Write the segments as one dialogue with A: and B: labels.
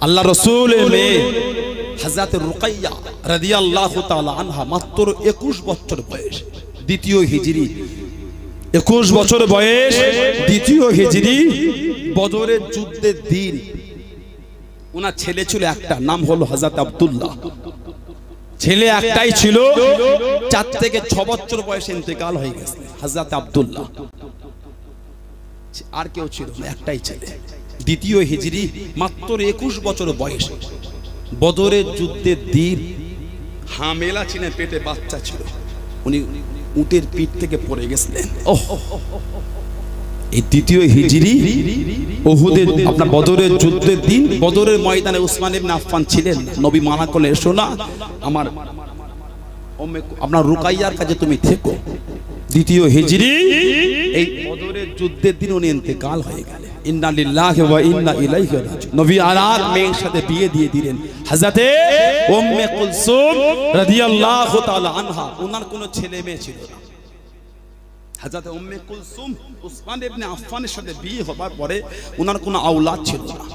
A: আল্লাহ রাসূলের মেয়ে হযরত রুকাইয়া রাদিয়াল্লাহু তাআলা আনহা মাত্র 21 বছর বয়স, দ্বিতীয় হিজরি, 21 বছর বয়স, দ্বিতীয় হিজরি, বদরের যুদ্ধের দিন। ওনার ছেলে ছিল একটা, নাম হলো হযরত আব্দুল্লাহ। ছেলে একটাই ছিল, 4 থেকে 6 বছর বয়সে ইন্তেকাল হয়ে গেছে হযরত আব্দুল্লাহ। আর কেউ ছিল না, একটাই ছেলে, দ্বিতীয় হিজরি, মাত্র 21 বছর বয়স, বদরের যুদ্ধের দিন। হামেলা ছিলেন, পেটে বাচ্চা ছিল, উনি উটের পিঠ থেকে পড়ে গেছিলেন। এই দ্বিতীয় হিজরি, উহুদের আপনার বদরের যুদ্ধের দিন, বদরের ময়দানে উসমান ইবনে আফফান ছিলেন। নবী মানা করলেন, এসো না, আমার আপনার রুকাইয়ার কাছে তুমি থেকো। দ্বিতীয় হিজরি, এই বদরের যুদ্ধের দিন উনি ইন্তেকাল হয়ে গেলেন। ইন্না লিল্লাহি ওয়া ইন্না ইলাইহি রাজিউন। নবী আলার মেয়ের সাথে বিয়ে দিয়ে দিলেন হযরতে উম্মে কুলসুম রাদিয়াল্লাহু তাআলা আনহা। ওনার কোনো ছেলে মেয়ে ছিল না। হযরত উম্মে কুলসুম উসমান ইবনে আফফানের সাথে বিয়ে হবার পরে ওনার কোনো আওলাদ ছিল না।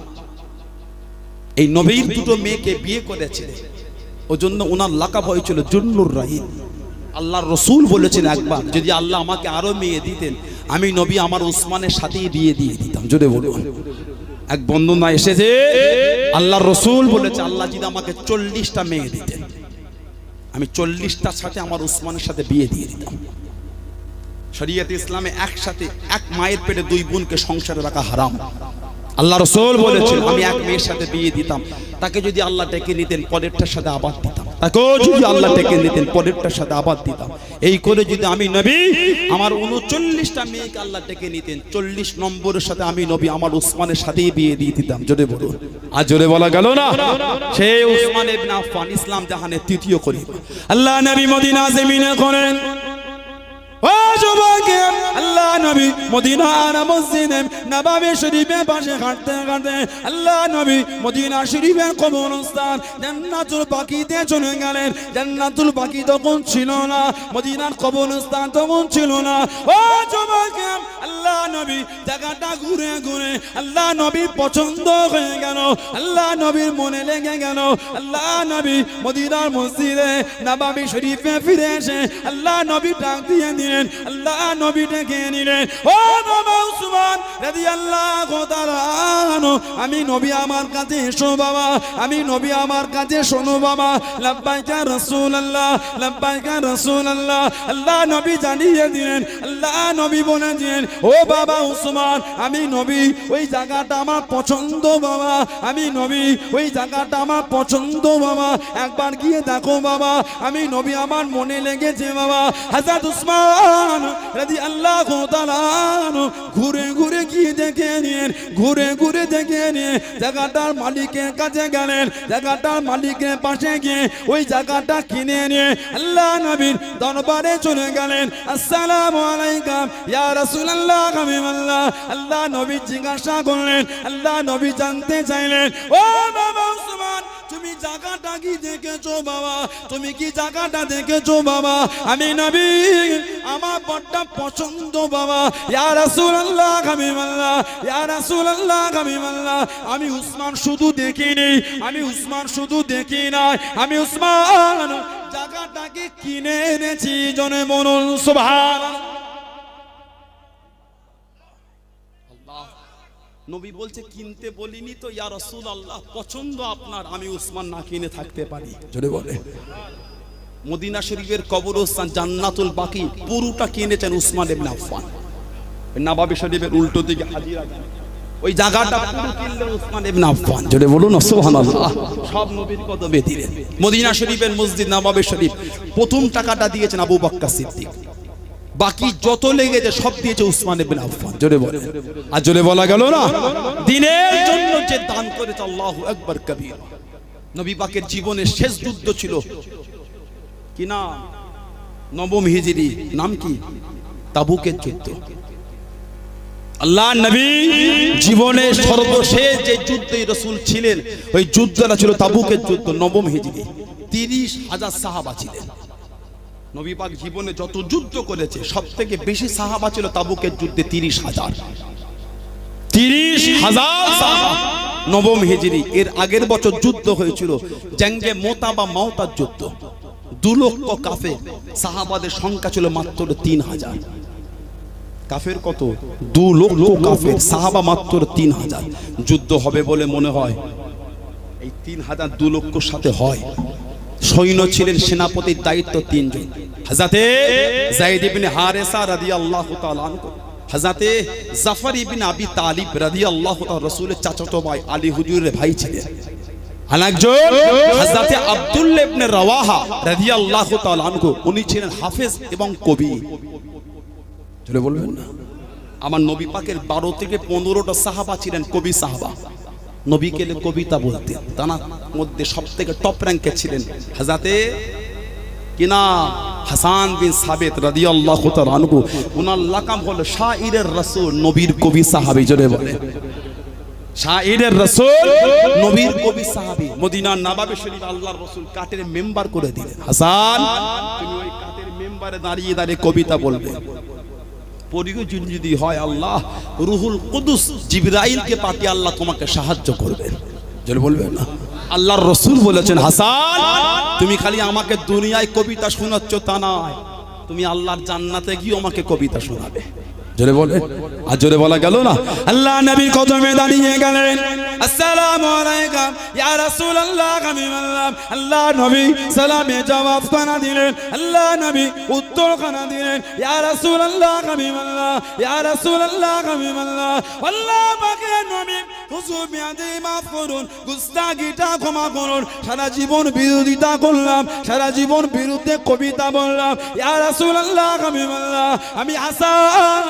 A: এই নবীর দুটো মেয়েকে বিয়ে করেছিলেন, ওজন্য ওনার লাকাব হয়েছিল জুন্নুর রাহিম। আল্লাহর রাসূল বলেছেন একবার, যদি আল্লাহ আমাকে আরো মেয়ে দিতেন, আমি নবী আমার উসমানের সাথেই বিয়ে দিয়ে দিতাম। জোরে বলুন। এক বর্ণনা এসেছে, আল্লাহর রাসূল বলেছে, আল্লাহ যদি আমাকে 40টা মেয়ে দিতেন, আমি 40টার সাথে আমার উসমানের সাথে বিয়ে দিয়ে দিতাম। শরীয়ত ইসলামে একসাথে এক মায়ের পেটে 2 বোনকে সংসারে রাখা হারাম। আল্লাহ রাসূল বলেছেন, আমি এক মেয়ের সাথে বিয়ে দিতাম, তাকে যদি আল্লাহ ডেকে নিতেন, পরেরটার সাথে আবার দিতাম। তাকেও যদি আল্লাহ ডেকে নিতেন, পরেরটার সাথে আবার দিতাম। এই করে যদি আমি নবী আমার 39টা মেয়েকে আল্লাহ ডেকে নিতেন, 40 নম্বরের সাথে আমি নবী আমার উসমানের সাথেই বিয়ে দিয়ে দিতাম। জোরে বলুন। আর জোরে বলা গেল না? সেই উসমান ইবনে আফফান ইসলাম জাহানের তৃতীয় খলিফা। আল্লাহ নবী মদিনা জমিনে করেন, ও যুবক, আল্লাহ নবী মদিনার মসজিদে নববী শরীফের পাশে হাঁটতে হাঁটতে আল্লাহ নবী মদিনা শরীফের কবরস্থান জান্নাতুল বাকিতে চলে গেলেন। জান্নাতুল বাকি তখন ছিল না, মদিনার কবরস্থান তখন ছিল না। ও যুবক, আল্লাহ নবী জায়গাটা ঘুরে ঘুরে আল্লাহ নবী পছন্দ হয়ে গেল, আল্লাহ নবীর মনে লেগে গেল। আল্লাহ নবী মদিনার মসজিদে নববী শরীফে ফিরে এসে আল্লাহ নবী ডাক দিয়ে দিলেন, আল্লাহ নবী ডেকে নিলেন, ও বাবা উসমান রাদিয়াল্লাহু তাআলা আনহু, আমি নবী আমার কাছে এসো বাবা, আমি নবী আমার কাছে শোনো বাবা। লাব্বাইকা রাসূলুল্লাহ, লাব্বাইকা রাসূলুল্লাহ। আল্লাহ নবী জানিয়ে দিলেন, আল্লাহ নবী বলে দিলেন, ও বাবা উসমান, আমি নবী ওই জায়গাটা আমার পছন্দ বাবা, আমি নবী ওই জায়গাটা আমার পছন্দ বাবা, একবার গিয়ে দেখো বাবা। আমি নবী আমার মনে লেগেছে বাবা। হযরত উসমান রাদিয়াল্লাহু তাআলা আনহু ঘুরে ঘুরে গিয়ে দেখে নিয়ে, ঘুরে ঘুরে দেখে নিয়ে জায়গাটার মালিকের কাছে গেলেন। জায়গাটার মালিকের পাশে গিয়ে ওই জায়গাটা কিনে নিয়ে আল্লাহ নবীর দরবারে চলে গেলেন। আসসালামু আলাইকুম ইয়া রাসূলুল্লাহ হাবিবাল্লাহ। আল্লাহ নবী জিজ্ঞাসা করলেন, আল্লাহ নবী জানতে চাইলেন, ও বাবা উসমান, তুমি জায়গাটা কি দেখেছো বাবা? তুমি কি জায়গাটা দেখেছো বাবা? আমি নবী আমার বড় পছন্দ বাবা। ইয়া রাসূলুল্লাহ হাবিবাল্লাহ, ইয়া রাসূলুল্লাহ হাবিবাল্লাহ, আমি উসমান শুধু দেখিনি, আমি উসমান শুধু দেখি নাই, আমি উসমান জায়গাটাকে কিনে এনেছি। জনে বলুন সুবহানাল্লাহ। নবী বলছে, কিনতে বলিনি তো ইয়া রাসূলুল্লাহ, পছন্দ আপনার, আমি উসমান না কিনে থাকতে পারি। জোরে বলে। মদিনা শরীফের কবরস্থান জান্নাতুল বাকি পুরোটা কিনেছেন উসমান ইবনে আফফান। নববী শরীফের উল্টো দিকে হাজিরা, ওই জায়গাটা পুরো কিনলেন উসমান ইবনে আফফান। জোরে বলুন সুবহানাল্লাহ। সব নবীর কদমে দিলেন। মদিনা শরীফের মসজিদ নববী শরীফ প্রথম টাকাটা দিয়েছেন আবু বকর সিদ্দিক, বাকি যত লেগেছে সব দিয়েছে উসমান ইবনে আফফান। জোরে বলে। আর জোরে বলা গেল না? দ্বীনের জন্য যে দান করেছে, আল্লাহু আকবার কবীর। নবী পাকের জীবনের শেষ যুদ্ধ ছিল কি না, নবম হিজরি, নাম কি? তাবুকের যুদ্ধ। আল্লাহ নবী জীবনের সর্বশেষ যে যুদ্ধে রাসূল ছিলেন, ওই যুদ্ধটা ছিল তাবুকের যুদ্ধ, নবম হিজরি। 30,000 সাহাবা ছিলেন। নবী পাক জীবনে যত যুদ্ধ করেছে সব থেকে বেশি সাহাবা ছিল তাবুকের যুদ্ধে 30,000। 30,000 সাহাবা। নবম হিজরি, এর আগের বছর যুদ্ধ হয়েছিল, জঙ্গে মোতা বা মাওতার যুদ্ধ। 2 লক্ষ কাফের, সাহাবাদের সংখ্যা ছিল মাত্র 3,000। কাফের কত? 2 লক্ষ কাফের, সাহাবা মাত্র 3,000। যুদ্ধ হবে বলে মনে হয় এই 3,000 2 লক্ষর সাথে হয়। সৈন্য ছিলেন, সেনাপতির দায়িত্ব 3 জন, হযরতে যায়েদ ইবনে হারেসা রাদিয়াল্লাহু তাআলা আনহু, হযরতে জাফর ইবনে আবি তালিব রাদিয়াল্লাহু তাআলা, রাসূলের চাচাতো ভাই, আলী হুজুরের ভাই ছিলেন। আরেকজন হযরতে আব্দুল্লাহ ইবনে রাওয়াহা রাদিয়াল্লাহু তাআলা আনহু, উনি ছিলেন হাফেজ এবং কবি। চলে বলবেন না, আমার নবী পাকের 12 থেকে 15টা সাহাবা ছিলেন কবি সাহাবা। নবীকে কবিতা বলতেন, তার মধ্যে সবথেকে টপ র্যাঙ্কে ছিলেন হযরতে কিনা হাসান বিন সাবিত রাদিয়াল্লাহু তাআলা আনহু। ওনার লাকাম হলো শাইরের রাসূল, নবীর কবি সাহাবী। জোরে বলে শাইরের রাসূল, নবীর কবি সাহাবী। মদিনার নববী শরীফ আল্লাহর রাসূল কাটের মেম্বার করে দিলেন, হাসান তুমি ওই কাটের মেম্বারে দাঁড়িয়ে দাঁড়িয়ে কবিতা বলবে। প্রয়োজন যদি হয় আল্লাহ রুহুল কুদুস জিবরাইলকে পাঠিয়ে আল্লাহ তোমাকে সাহায্য করবেন। জোরে বলবেন না, আল্লাহর রাসূল বলেছেন, হাসান তুমি খালি আমাকে দুনিয়ায় কবিতা শোনাচ্ছ তা নয়, তুমি আল্লাহর জান্নাতে গিয়ে আমাকে কবিতা শোনাবে। জোরে বলে, আর জোরে বলা গেল না। আল্লাহ নবীর কদমে দাঁড়িয়ে গেলেন, আসসালামু আলাইকুম ইয়া রাসূলুল্লাহ, হাবিবাল্লাহ। আল্লাহ নবী সালামে জবাব খানা দিলেন, আল্লাহ নবী উত্তর খানা দিলেন, ইয়া রাসূলুল্লাহ, হাবিবাল্লাহ, ইয়া রাসূলুল্লাহ, হাবিবাল্লাহ। আল্লাহ পাকের নবী হুজুর বিয়াদি মাফ করুন, গুস্তাগিটা ক্ষমা করুন, সারা জীবন বিরোধিতা করলাম, সারা জীবন বিরুদ্ধে কবিতা বললাম, ইয়া রাসূলুল্লাহ, হাবিবাল্লাহ আমি হাসান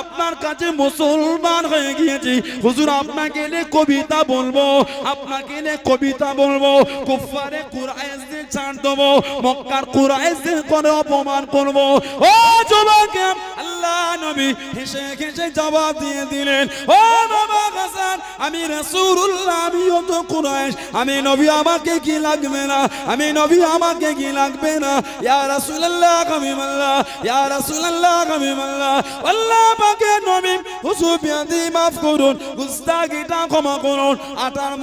A: আপনার কাছে মুসলমান হয়ে গিয়েছি, হুজুর আপনাকে নিয়ে কবিতা বলবো, আপনাকে নিয়ে কবিতা বলবো, কুফারে কুরাইশদের ছাড় দেবো, মক্কার কুরাইশদের করে অপমান করবো। ও যুবক, আল্লাহ নবী হেসে হেসে জবাব দিয়ে দিলেন, ও বাবা হাসান আমি রাসূলুল্লাহ, আমিও তো কুরাইশ, আমি নবী আমাকে কি লাগবে না, আমি নবী আমাকে কি লাগবে না, ইয়া রাসূলুল্লাহ, হাবিবাল্লাহ, ইয়া রাসূলুল্লাহ, হাবিবাল্লাহ। আল্লাহ পাকের নবী হুজুর বিয়াদি মাফ করুন, গুস্তাগিটা ক্ষমা করুন। আটার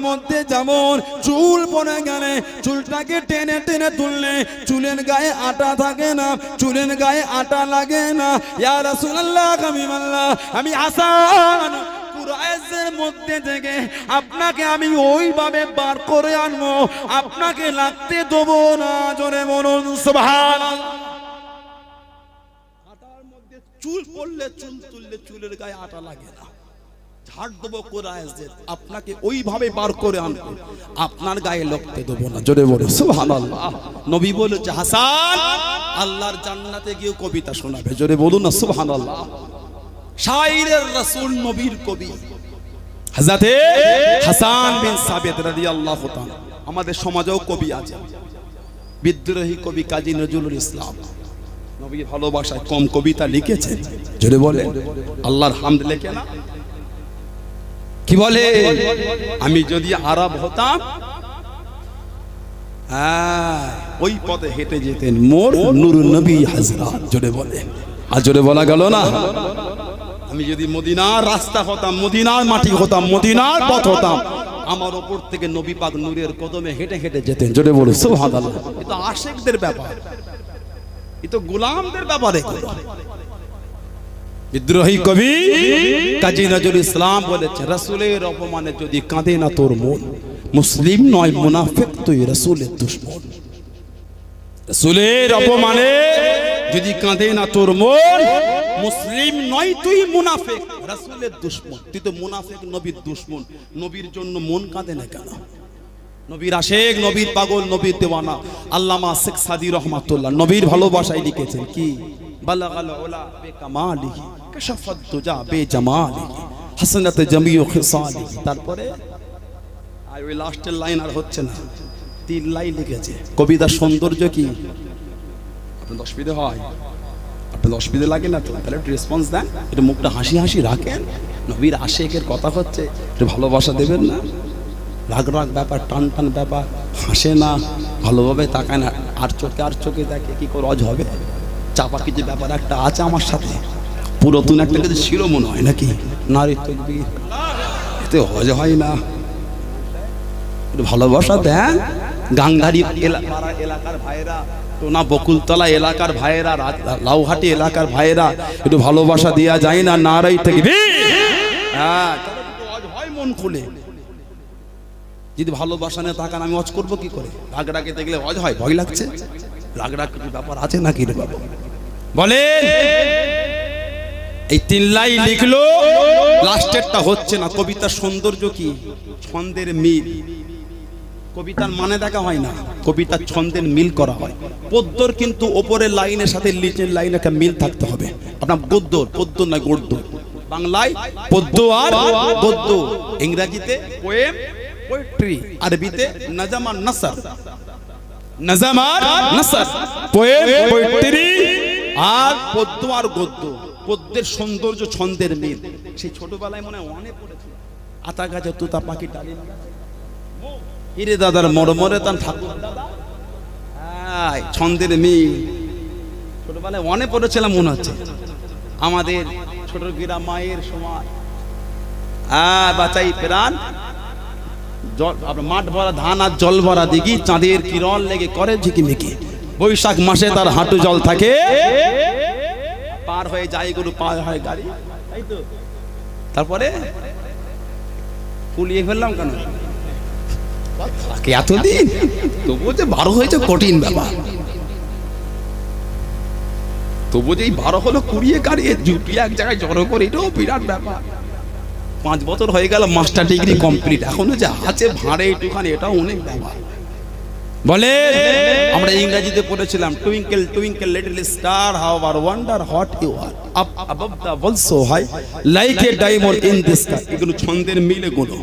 A: মধ্যে যেমন চুল পড়ে গেলে চুলটাকে টেনে টেনে তুললে চুলের গায়ে আটা থাকে না, চুলের গায়ে আটা লাগে না। ইয়া রাসূলুল্লাহ, হাবিবাল্লাহ আমি হাসান কুরাইশের মধ্যে থেকে আপনাকে আমি ওইভাবে বার করে আনবো, আপনাকে লাগতে দেবো না। জোরে বলুন সুবহানাল্লাহ। চুল পড়লে চুল তুললে চুলের গায়ে আটা লাগে না, ঝাড় দেবো কুরাইশদের, আপনাকে ওইভাবে বার করে আনবো, আপনার গায়ে লাগতে দেবো না। জোরে বলে সুবহানাল্লাহ। নবী বলেছে হাসান আল্লাহর জান্নাতে গিয়ে কবিতা শোনাবে। জোরে বলুন না সুবহানাল্লাহ। শাইরের রাসূল, নবীর কবি হযরতে হাসান বিন সাবিত রাদিয়াল্লাহু তাআলা। আমাদের সমাজেও কবি আছে, বিদ্রোহী কবি কাজী নজরুল ইসলাম, নবীর ভালোবাসায় কম কবিতা লিখেছেন। জোরে বলে আল্লাহর হামদ লেখে না, কি বলে আমি যদি আরব হতাম ওই পথে হেঁটে যেতেন মোর নূর নবী হযরত। জোরে বলে, আর জোরে বলা গেল না। আমি যদি মদিনার রাস্তা হতাম, মদিনার মাটি হতাম, মদিনার পথ হতাম, আমার উপর থেকে নবী পাক নূরের কদমে হেঁটে হেঁটে যেতেন। জোরে বলে সুবহানাল্লাহ। এটা আশিকদের ব্যাপার, এটা গোলামদের ব্যাপারে। বিদ্রোহী কবি কাজী নজরুল ইসলাম বলেছে, রাসূলের অপমানে যদি কাঁদে না তোর মন, মুসলিম নয় মুনাফিক তুই রাসূলের দুশমন। রাসূলের অপমানে যদি কাঁদে না তোর মন, মুসলিম নয় তুই মুনাফিক, রাসূলের দুশমন। তুই তো মুনাফিক, নবীর দুশমন। নবীর জন্য মন কাঁদে না কেন? নবীর আশেক, নবীর পাগল, নবীর দেওয়ানা আল্লামা শেখ সাদী রহমাতুল্লাহ নবীর ভালোবাসায় লিখেছেন কি, বালাগাল উলা বিকামালিহি কাশাফাত দুজা বিজামালিহি হাসানাত জামিউ খিসালিহি। তারপরে আর ওই লাস্টের লাইন আর হচ্ছে না, 3 লাইন লিখেছে। কবিতার সৌন্দর্য কি? আপনার অসুবিধা হয়, আপনার অসুবিধা লাগে না তো? তাহলে একটু রেসপন্স দেন, একটু মুখটা হাসি হাসি রাখেন। নবীর আশেকের কথা হচ্ছে, একটু ভালোবাসা দেবেন না? রাগ রাগ ব্যাপার, টান টান ব্যাপার, হাসে না, ভালোভাবে তাকায় না, আর চোখে দেখে কি করে অজ হবে? চাপা কিছু ব্যাপার একটা আছে আমার সাথে, পুরাতন একটা কিছু ছিল মনে হয় নাকি? নারী তাকবীর, এতে হজ হয় না। একটু ভালোবাসা দেন। গাংধারী এলাকার ভাইয়েরা, টোনা বকুলতলা এলাকার ভাইয়েরা, লাউহাটি এলাকার ভাইয়েরা, একটু ভালোবাসা দেওয়া যায় না? নারী তাকবীর। হ্যাঁ, হজ হয় মন খুলে। যদি ভালোবাসা নিয়ে তাকান, আমি হজ করবো কি করে? রাগড়াকে দেখলে হজ হয়? ভয় লাগছে? রাগড়া কি ব্যাপার আছে নাকি রে বাবা? বলে এই 3 লাইন লিখলো, লাস্টেরটা হচ্ছে না। কবিতার সৌন্দর্য কি? ছন্দের মিল। কবিতার মানে দেখা হয় না, কবিতার ছন্দের মিল করা হয়। পদ্যর কিন্তু ওপরের লাইনের সাথে নিচের লাইনে একটা মিল থাকতে হবে। আপনার পদ্য নয় গদ্য। বাংলায় পদ্য আর গদ্য, ইংরেজিতে পোয়েম পোয়েট্রি, আরবিতে নজম আর নসর। নজম আর নসর, পোয়েম পোয়েট্রি আর পদ্য আর গদ্য। পদ্যের সৌন্দর্য ছন্দের মিল। সেই ছোটবেলায় মনে হয় অনেক পড়েছিল, আতা গাছে তুতা পাখি টালির হিরে দাদার মরমরে তার ঠাকুর দাদা, ছন্দের মিল। ছোটবেলায় অনেক পড়েছিলাম মনে হচ্ছে। আমাদের ছোট গিরা মায়ের সময় বাঁচাই প্রাণ, মাঠ ভরা ধান আর জল ভরা দিঘি, চাঁদের কিরণ লেগে করে ঝিকিমিকি। বৈশাখ মাসে তার হাঁটু জল থাকে, পার হয়ে যায় গরু, পার হয় গাড়ি। তাই তো? তারপরে ফুলিয়ে ফেললাম কেন? এতদিন তবুও যে 12 হয়েছে কঠিন ব্যাপার। তবু যে 12 হলো, কুড়িয়ে কাড়িয়ে জুটিয়ে এক জায়গায় জড়ো করে, এটাও বিরাট ব্যাপার। 5 বছর হয়ে গেল, মাস্টার ডিগ্রি কমপ্লিট, এখনো যে আছে ভাঁড়ে একটুখানি, এটাও অনেক ব্যাপার। বলে আমরা ইংরেজিতে পড়েছিলাম, twinkle twinkle little star how I wonder what you are up above the world so high like a diamond in the sky. এগুলো ছন্দের মিলে গুলো।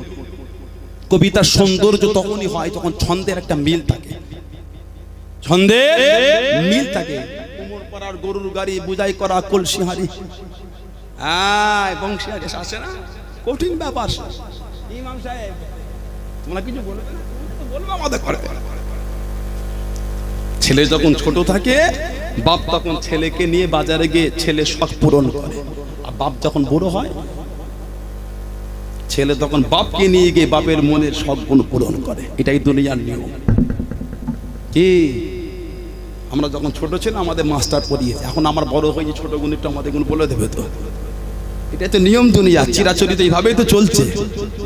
A: কবিতার সৌন্দর্য তখনই হয় যখন ছন্দের একটা মিল থাকে। ছন্দের মিল থাকে। কোমর পাড়ার গরুর গাড়ি, বুঝাই করা কলসি হাড়ি, বংশী আসে না? কঠিন ব্যাপার। ইমাম সাহেব তোমরা কিছু বলবে না? বলবো আমাদের করে। ছেলে যখন ছোট থাকে, বাপ তখন ছেলেকে নিয়ে বাজারে গিয়ে ছেলে শখ পূরণ করে। আর বাপ যখন বড় হয়, ছেলে তখন বাপকে নিয়ে গিয়ে বাপের মনের শখগুলো পূরণ করে। এটাই দুনিয়ার নিয়ম। কি আমরা যখন ছোট ছিলাম আমাদের মাস্টার পড়িয়েছে, এখন আমার বড় হয়ে ছোট গুণ একটু আমাদের গুণ বলে দেবে তো। এটা তো নিয়ম দুনিয়া, চিরাচরিত এইভাবেই তো চলছে।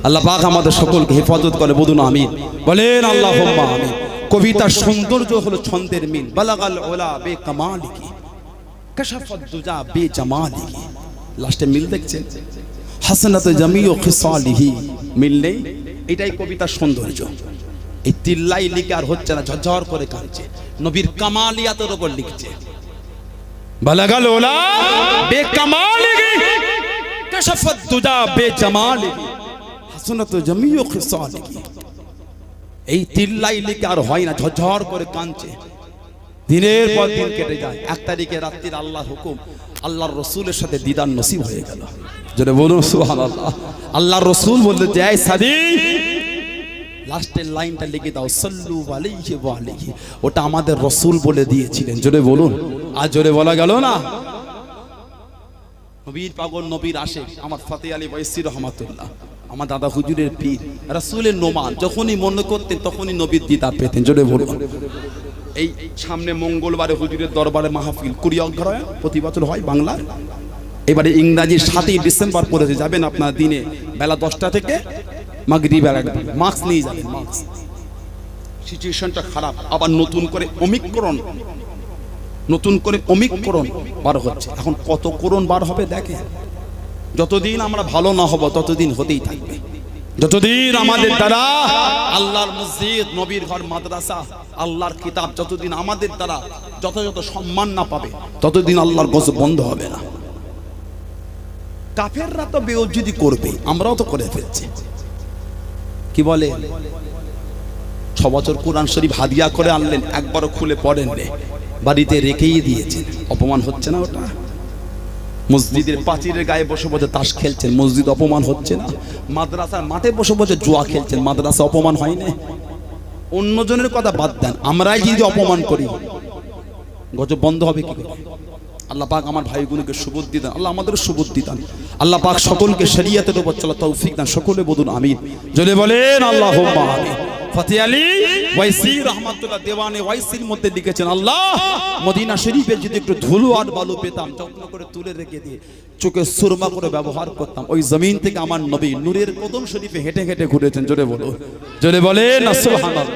A: আল্লাহ পাক আমাদের সকলকে হেফাজত করে, বলুন আমিন। বলেন আল্লাহুম্মা আমিন। কবিতার সৌন্দর্য হলো ছন্দের মিল। বালাগাল উলা বেকামালিহি কাশাফাত দুজা বেজামালিহি। লাস্টে মিল দেখছেন, হাসানাত জামিউ খিসালিহি। মিল নেই, এটাই কবিতার সৌন্দর্য। এই 3 লাইন লিখে আর হচ্ছে না, ঝরঝর করে কাঁদছে। নবীর কামালিয়াতের উপর লিখছে। বালাগাল উলা বেকামালিহি কাশাফাত দুজা বেজামালিহি হাসানাত জামিউ খিসালিহি। এই 3 লাইন লিখে আর হয় না, ঝরঝর করে কাঁদছে। দিনের পর দিন কেটে যায়। 1 তারিখে রাত্রির আল্লাহর হুকুম, আল্লাহর রসুলের সাথে দিদার নসিব হয়ে গেল। যদি বলুন সুবহানাল্লাহ। আল্লাহর রসুল বলতে যায়, সাদি লাস্টের লাইনটা লিখে দাও, সাল্লু আলাইহি ওয়া আলিহি। ওটা আমাদের রসুল বলে দিয়েছিলেন। জোরে বলুন। আর জোরে বলা গেল না? নবীর পাগল, নবীর আশিক আমার ফাতে আলী ওয়াইসি রহমাতুল্লাহ, আমার দাদা হুজুরের পীর, রাসূলের নোমান। যখনই মনে করতেন তখনই নবীর দিদার পেতেন। জোরে বলুন। এই সামনে মঙ্গলবারে হুজুরের দরবারে মাহফিল, 20 অগ্রহায়ণ প্রতি বছর হয় বাংলার। এবারে ইংরাজির 7ই ডিসেম্বর পড়েছে। যাবেন আপনার দিনে বেলা 10টা থেকে মাগরিব বেলা। মাস্ক নিয়ে যাবেন, মাস্ক। সিচুয়েশনটা খারাপ। আবার নতুন করে অমিক্রণ বার হচ্ছে। এখন কত করোন বার হবে দেখে। যতদিন আমরা ভালো না হব ততদিন হতেই থাকবে। যতদিন আমাদের দ্বারা আল্লাহর মসজিদ, নবীর ঘর, মাদ্রাসা, আল্লাহর কিতাব যতদিন আমাদের দ্বারা যথাযথ সম্মান না পাবে ততদিন আল্লাহর গজব বন্ধ হবে না। কাফেররা তো বেইজ্জতি করবে, আমরাও তো করে ফেলছি। কি বলে 6 বছর কোরআন শরীফ হাদিয়া করে আনলেন, একবারও খুলে পড়েন রে, বাড়িতে রেখেই দিয়েছেন। অপমান হচ্ছে না ওটা? মসজিদের পাঁচিলের গায়ে বসে বসে তাস খেলছেন, মসজিদ অপমান হচ্ছে না? মাদ্রাসার মাঠে বসে বসে জুয়া খেলছেন, মাদ্রাসা অপমান হয় না? অন্যজনের কথা বাদ দেন, আমরাই যদি অপমান করি গজব বন্ধ হবে কি করে? আল্লাহ পাক আমার ভাইগুলোকে সুবুদ্ধি দান, আল্লাহ আমাদের সুবুদ্ধি দান, আল্লাহ পাক সকলকে শরীয়তের উপর চলা তৌফিক দান, সকলে বলুন আমিন। জোরে বলেন আল্লাহুম্মা আমিন। ফতেহ আলী ওয়াইসি রহমাতুল্লাহ দেওয়ানে ওয়াইসির মধ্যে লিখেছেন, আল্লাহ মদিনা শরীফে যদি একটু ধুলো আর বালু পেতাম, যত্ন করে তুলে রেখে দিয়ে চোখে সুরমা করে ব্যবহার করতাম, ওই জমিন থেকে আমার নবী নূরের কদম শরীফে হেঁটে হেঁটে ঘুরেছেন। জোরে বলো, জোরে বলেন সুবহানাল্লাহ।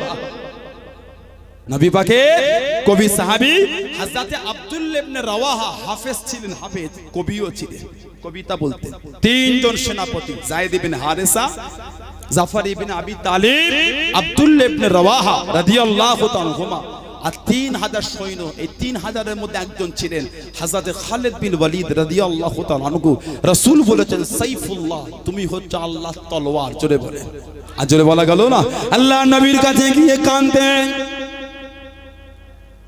A: নবী পাকের কবি সাহাবী হযরত আব্দুল্লাহ ইবনে রাওয়াহা হাফেজ ছিলেন, হাফেজ কবিও ছিলেন, কবিতা বলতেন। তিনজন সেনাপতি যায়েদ ইবনে হারেসা, জাফর ইবনে আবি তালিব, আব্দুল্লাহ ইবনে রাওয়াহা রাদিয়াল্লাহু তাআলা আনহুমা, আর 3000 সৈন্য। এই 3000-এর মধ্যে একজন ছিলেন হযরত খালিদ বিন ওয়ালিদ রাদিয়াল্লাহু তাআলা আনহু। রাসূল বলেছেন, সাইফুল্লাহ, তুমি হচ্ছে আল্লাহর তলোয়ার। জোরে বলেন, আর জোরে বলা গেল না। আল্লাহ নবীর কাছে গিয়ে কাঁদতেন।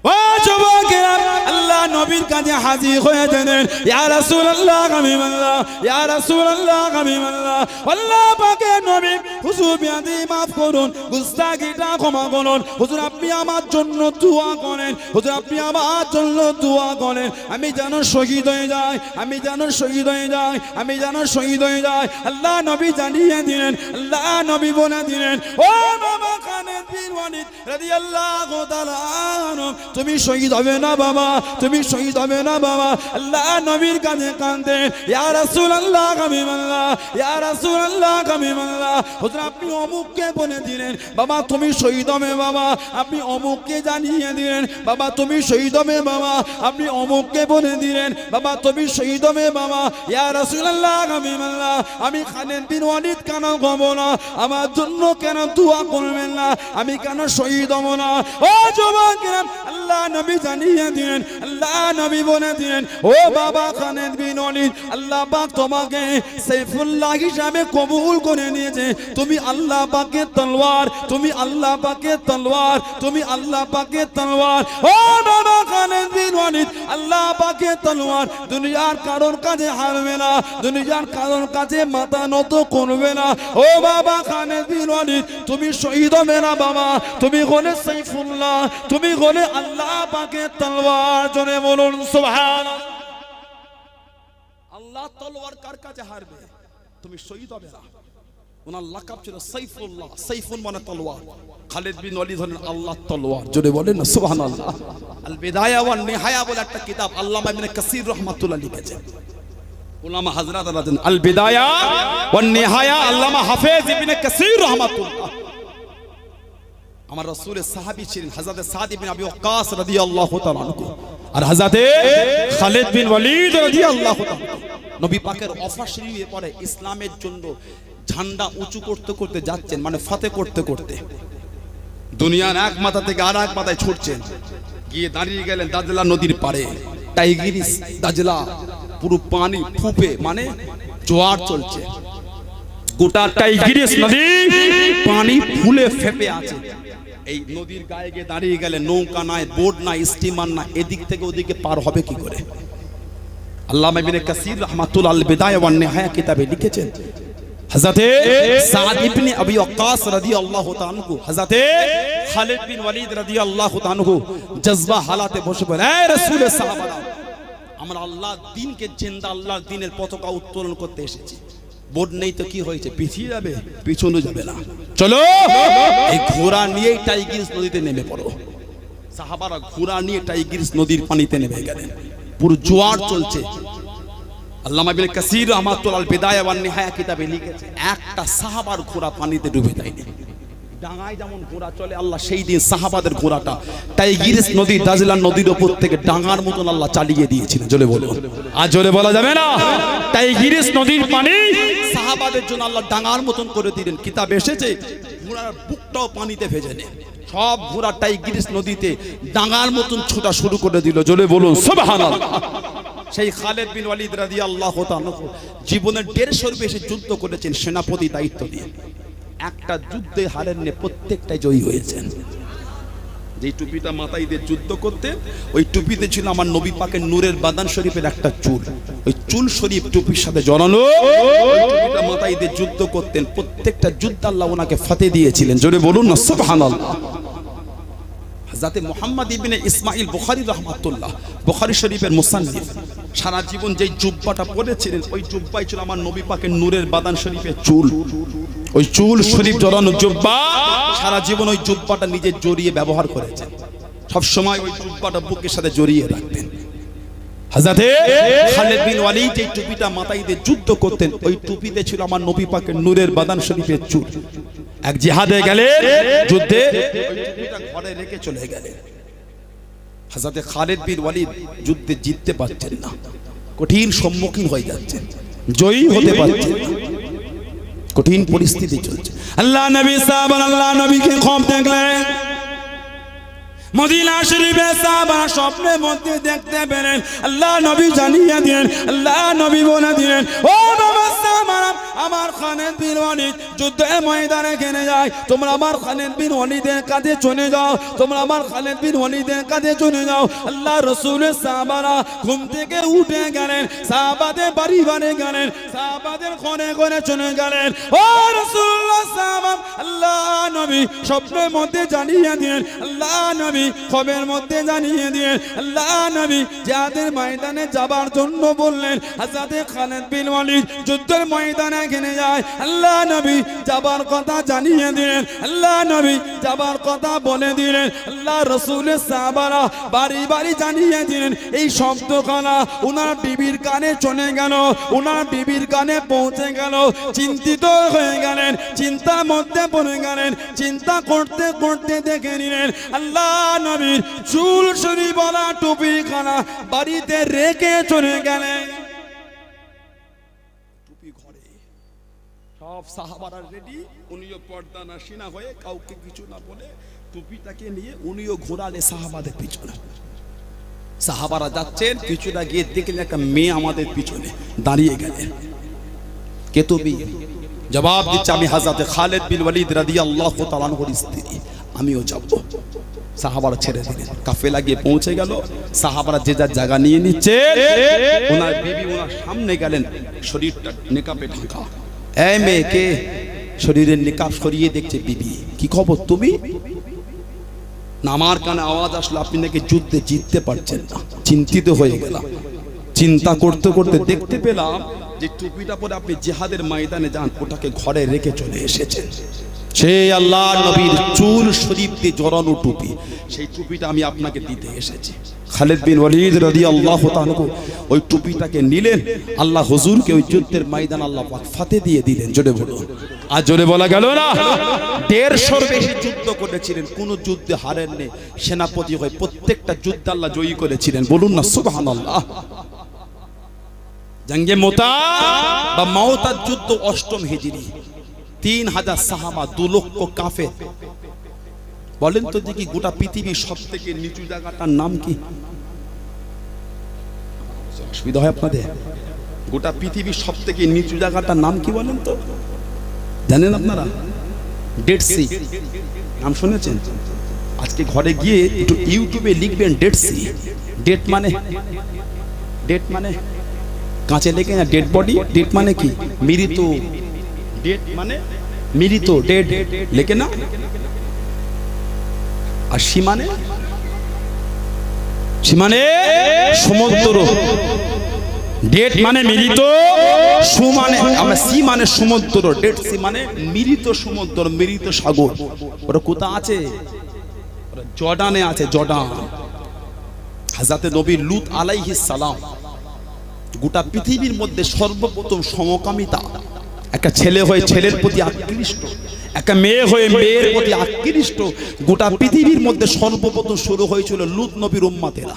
A: ও যুবকেরা, আল্লাহ নবীর কাছে হাজির হয়ে গেলেন, ইয়া রাসূলুল্লাহ হাবিবাল্লাহ, ইয়া রাসূলুল্লাহ হাবিবাল্লাহ, আল্লাহ পাকের নবী, হুজুর বিয়াদি মাফ করুন, গুস্তাখিটা ক্ষমা করুন, হুজুর আপনি আমার জন্য দোয়া করেন, হুজুর আপনি আমার জন্য দোয়া করেন, আমি যেন শহীদ হয়ে যাই, আমি যেন শহীদ হয়ে যাই, আমি যেন শহীদ হয়ে যাই। আল্লাহ নবী জানিয়ে দিলেন, আল্লাহ নবী বলে দিলেন, ও বাবা খালিদ বিন ওয়ালিদ রাদিয়াল্লাহু তাআলা আনহু, তুমি শহীদ হবে না বাবা, তুমি শহীদ হবে না বাবা। আল্লাহ নবীর কাছে কাঁদতেন, ইয়া রাসূলুল্লাহ হাবিবাল্লাহ, ইয়া রাসূলুল্লাহ হাবিবাল্লাহ, হুজুর আপনি অমুককে বলে দিলেন বাবা তুমি শহীদ হবে বাবা, আপনি অমুককে জানিয়ে দিলেন বাবা তুমি শহীদ হবে বাবা, আপনি অমুককে বলে দিলেন বাবা তুমি শহীদ হবে বাবা। ইয়া রাসূলুল্লাহ হাবিবাল্লাহ, আমি খালিদ বিন ওয়ালিদ কেন হব না, আমার জন্য কেন দোয়া করবেন না, আমি কেন শহীদ হব না? ও যুবকেরা, আল্লাহ নবী জানিয়ে দিলেন, আল্লাহ নবী বলে দিলেন, ও বাবা খালিদ বিন ওয়ালিদ, আল্লাহ পাক তোমাকে সাইফুল্লাহ হিসাবে কবুল করে নিয়েছে। তুমি আল্লাহ পাকের তলোয়ার, তুমি আল্লাহ পাকের তলোয়ার, তুমি আল্লাহ পাকের তলোয়ার। ও বাবা খালিদ বিন ওয়ালিদ, আল্লাহ পাকের তলোয়ার দুনিয়ার কারোর কাছে হারবে না, দুনিয়ার কারোর কাছে মাথা নত করবে না। ও বাবা খালিদ বিন ওয়ালিদ, তুমি শহীদ হবে না বাবা, তুমি হলে সাইফুল্লাহ, তুমি হলে আল্লাহ পাকের তলোয়ার। জোরে বলুন সুবহানাল্লাহ। আল্লাহ তলোয়ার কার কাছে হারবে? তুমি শহীদ হবে না। ওনার লাকাব ছিল সাইফুল্লাহ, সাইফুন মানে তলোয়ার। খালিদ বিন ওয়ালিদ হলেন আল্লাহর তলোয়ার। জোরে বলেন না সুবহানাল্লাহ। আল বিদায়া ওয়ান নিহায়া বলে একটা কিতাব আল্লামা ইবনে কাসির রাহমাতুল্লাহ লিখেছেন। উলামা হযরত আছেন আল বিদায়া ওয়ান নিহায়া, আল্লামা হাফেজ ইবনে কাসির রাহমাতুল্লাহ। আমার রাসূলের সাহাবী ছিলেন হযরত সাদ ইবনে আবি ওয়াক্কাস রাদিয়াল্লাহু তাআলা আনহু, আর হযরত খালিদ বিন ওয়ালিদ রাদিয়াল্লাহু তাআলা। নবী পাকের অফার শরীফে পড়ে ইসলামের জন্য ঝান্ডা উঁচু করতে করতে যাচ্ছেন, মানে ফতে করতে করতে দুনিয়ার এক মাথা থেকে আর এক মাথায় ছুটছেন, গিয়ে দাঁড়িয়ে গেলেন দাজলা নদীর পাড়ে। টাইগ্রিস দাজলা পুরো পানি ফুপে, মানে জোয়ার চলছে, গোটা টাইগ্রিস নদী পানি ফুলে ফেপে আছে। এই নদীর গায়ে গিয়ে দাঁড়িয়ে গেলেন, নৌকা নাই, বোট নাই, স্টিমার নাই, এদিক থেকে ওদিকে পার হবে কি করে? আল্লামা ইবনে কাসির রাহমাতুল্লাহ আল বিদায়া ওয়ান নিহায়া কিতাবে লিখেছেন, হযরত সাদ ইবনে আবি ওয়াক্কাস রাদিয়াল্লাহু তাআলা আনহু, হযরত খালিদ বিন ওয়ালিদ রাদিয়াল্লাহু তাআলা আনহু জজবা হালাতে বসে বলেন, হে রাসূলের সাহাবারা, আমরা আল্লাহর দ্বীনকে জিন্দা, আল্লাহর দ্বীনের পতাকা উত্তোলন করতে এসেছি। বোট নেই তো কি হয়েছে, পিছিয়ে যাবে? পিছনে যাবে না, চলো এই ঘোড়া নিয়ে টাইগ্রিস নদীতে নেমে পড়ো। সাহাবারা ঘোড়া নিয়ে টাইগ্রিস নদীর পানিতে নেমে গেলেন, পুরো জোয়ার চলছে। আল্লামা ইবনে কাসির রাহমাতুল্লাহ আল বিদায়া ওয়ান নিহায়া কিতাবে লিখেছে, একটা সাহাবার ঘোড়া পানিতে ডুবে যায়নি। ডাঙায় যেমন ঘোড়া চলে, আল্লাহ সেই দিন সাহাবাদের ঘোড়াটা টাইগ্রিস নদী, দাজলা নদীর উপর থেকে ডাঙার মতন আল্লাহ চালিয়ে দিয়েছিলেন। জোরে বলো, আর জোরে বলা যাবে না। টাইগ্রিস নদীর পানি সাহাবাদের জন্য আল্লাহ ডাঙার মতন করে দিলেন। কিতাবে এসেছে ঘোড়ার বুকটাও পানিতে ভেজে নেয়, সব ঘোড়া টাইগ্রিস নদীতে ডাঙার মতন ছোটা শুরু করে দিল। জোরে বলুন সুবহানাল্লাহ। সেই খালিদ বিন ওয়ালিদ রাদিয়াল্লাহু তাআলা জীবনের 150 বেশি যুদ্ধ করেছেন সেনাপতি দায়িত্ব নিয়ে। একটা যুদ্ধে হারেননি, প্রত্যেকটাই জয়ী হয়েছেন। যে টুপিটা মাথায় দিয়ে যুদ্ধ করতে, ওই টুপিতে ছিল আমার নবী পাকের নূরের বাদান শরীফের একটা চুল, ওই চুল শরীফ টুপির সাথে জড়ানো। টুপিটা মাথায় দিয়ে যুদ্ধ করতেন, প্রত্যেকটা যুদ্ধ আল্লাহ ওনাকে ফতে দিয়েছিলেন। জোরে বলুন না সুবহানাল্লাহ। হযরত মুহাম্মদ ইবনে ইসমাইল বুখারী রাহমাতুল্লাহ, বুখারী শরীফের মুসান্নিফ, সারা জীবন যেই জুব্বাটা পরেছিলেন ওই জুব্বাই ছিল আমার নবী পাকের নূরের বাদান শরীফের চুল। ওই চুল শরীফ জড়ানো জুব্বা, সারা জীবন ওই জুব্বাটা নিজে জড়িয়ে ব্যবহার করেছেন। সব সময় ওই জুব্বাটা বুকের সাথে জড়িয়ে রাখতেন। হযরতে খালিদ বিন ওয়ালিদ যে টুপিটা মাথায় দিয়ে যুদ্ধ করতেন ওই টুপিতে ছিল আমার নবী পাকের নূরের বাদান শরীফের চুল। এক জিহাদে গেলেন, যুদ্ধে ওই টুপিটা ঘরে রেখে চলে গেলেন। হযরতে খালিদ বিন ওয়ালিদ যুদ্ধে জিততে পারছেন না, কঠিন সম্মুখীন হয়ে যাচ্ছেন, জয়ী হতে পারছেন না, কঠিন পরিস্থিতি চলছে। আল্লাহ নবী সাহাবারা আল্লাহ নবীকে খুব দেখলেন। মদিনা শরীফে সাহাবারা স্বপ্নের মধ্যে দেখতে পেলেন, আল্লাহ নবী জানিয়ে দিলেন, আল্লাহ নবী বলে দিলেন, ও বাবা সাহাবারা, আমার খালিদ বিন ওয়ালিদ যুদ্ধের ময়দানে গেলে যায়, তোমরা আমার খালিদ বিন ওয়ালিদের কাছে চলে যাও, তোমরা আমার খালিদ বিন ওয়ালিদের কাছে চলে যাও। আল্লাহ রাসূলের সাহাবারা ঘুম থেকে উঠে গেলেন, সাহাবাদের বাড়ি বাড়ি গেলেন, সাহাবাদের ঘরে ঘরে চলে গেলেন। ও রাসূলুল্লাহ সাহাবা, আল্লাহ নবী স্বপ্নের মধ্যে জানিয়ে দিলেন, আল্লাহ নবী খবরের মধ্যে জানিয়ে দিলেন, আল্লাহ নবী জিহাদের ময়দানে যাবার জন্য বললেন। হযরত খালিদ বিন ওয়ালিদ যুদ্ধের ময়দানে গেলে যায়, আল্লাহ নবী যাবার কথা জানিয়ে দিলেন, আল্লাহ নবী যাবার কথা বলে দিলেন। আল্লাহ রাসূলের সাহাবারা বাড়ি বাড়ি জানিয়ে দিলেন। এই শব্দখানা ওনার বিবির কানে চলে গেল, ওনার বিবির কানে পৌঁছে গেল, চিন্তিত হয়ে গেলেন, চিন্তার মধ্যে পড়ে গেলেন, চিন্তা করতে করতে দেখে নিলেন আল্লাহ নবীর চুল শরীফওয়ালা টুপিখানা বাড়িতে রেখে চলে গেলেন। টুপি ঘরে, সব সাহাবারা রেডি, উনিও পর্দা নাশিনা হয়ে কাউকে কিছু না বলে টুপিটাকে নিয়ে উনিও ঘোরালে সাহাবাদের পিছনে। সাহাবারা যাচ্ছেন, কিছুটা গিয়ে দেখলেন একটা মেয়ে আমাদের পিছনে দাঁড়িয়ে গেলেন। কে তুমি? জবাব দিচ্ছে, আমি হযরত খালিদ বিন ওয়ালিদ রাদিয়াল্লাহু তাআলা আনহুর স্ত্রী, আমিও যাব। সাহাবারা ছেড়ে দিলেন, কাফেলা গিয়ে পৌঁছে গেল। সাহাবারা যে যার জায়গা নিয়ে নিচ্ছে, ওনার বিবি ওনার সামনে গেলেন, শরীরটা নিকাবে ঢাকা। এই মেয়েকে শরীরের নিকাব সরিয়ে দেখছে বিবি, কি খবর তুমি? না, আমার কানে আওয়াজ আসলো আপনি নাকি যুদ্ধে জিততে পারছেন না। চিন্তিত হয়ে গেলাম, চিন্তা করতে করতে দেখতে পেলাম যে টুপিটা পরে আপনি জিহাদের ময়দানে যান, ওটাকে ঘরে রেখে চলে এসেছেন। সেই আল্লাহর নবীর চুল শরীফ দিয়ে জড়ানো টুপি, সেই টুপিটা আমি আপনাকে দিতে এসেছি। খালিদ বিন ওয়ালিদ রাদিয়াল্লাহু তাআলা ওই টুপিটাকে নিলেন, আল্লাহ হুজুরকে ওই যুদ্ধের ময়দান আল্লাহ পাক ফাতে দিয়ে দিলেন। জোরে বলুন, আর জোরে বলা গেল না? 150 বেশি যুদ্ধ করেছিলেন, কোন যুদ্ধে হারেননি, সেনাপতি হয়ে প্রত্যেকটা যুদ্ধ আল্লাহ জয়ী করেছিলেন। বলুন না সুবহানাল্লাহ। জঙ্গে মুতা বা মাউতার যুদ্ধ 8ম হিজরি, 3000 সাহাবা, 2 লক্ষ কাফের। বলেন তো দেখি গোটা পৃথিবীর সবথেকে নিচু জায়গাটার নাম কি? অসুবিধা হয় আপনাদের? গোটা পৃথিবীর সবথেকে নিচু জায়গাটার নাম কি বলেন তো? জানেন আপনারা? ডেড সি নাম শুনেছেন? আজকে ঘরে গিয়ে একটু ইউটিউবে লিখবেন ডেড সি। ডেড মানে কাঁচে লেখে না ডেড বডি, ডেড মানে কি? মৃত। ডেড মানে মৃত, ডেড লেখে না? আর সি মানে সমুদ্র। ডেড মানে মৃত, সু মানে আমরা সি মানে সমুদ্র, ডেড সি মানে মৃত সমুদ্র, মৃত সাগর। ওটা কোথায় আছে? জর্ডানে আছে, জর্ডান। হযরত নবী লূত আলাইহিস সালাম গোটা পৃথিবীর মধ্যে সর্বপ্রথম সমকামিতা, একটা ছেলে হয়ে ছেলের প্রতি আকৃষ্ট, একটা মেয়ে হয়ে মেয়ের প্রতি আকৃষ্ট, গোটা পৃথিবীর মধ্যে সর্বপ্রথম শুরু হয়েছিল লূত নবীর উম্মতেরা।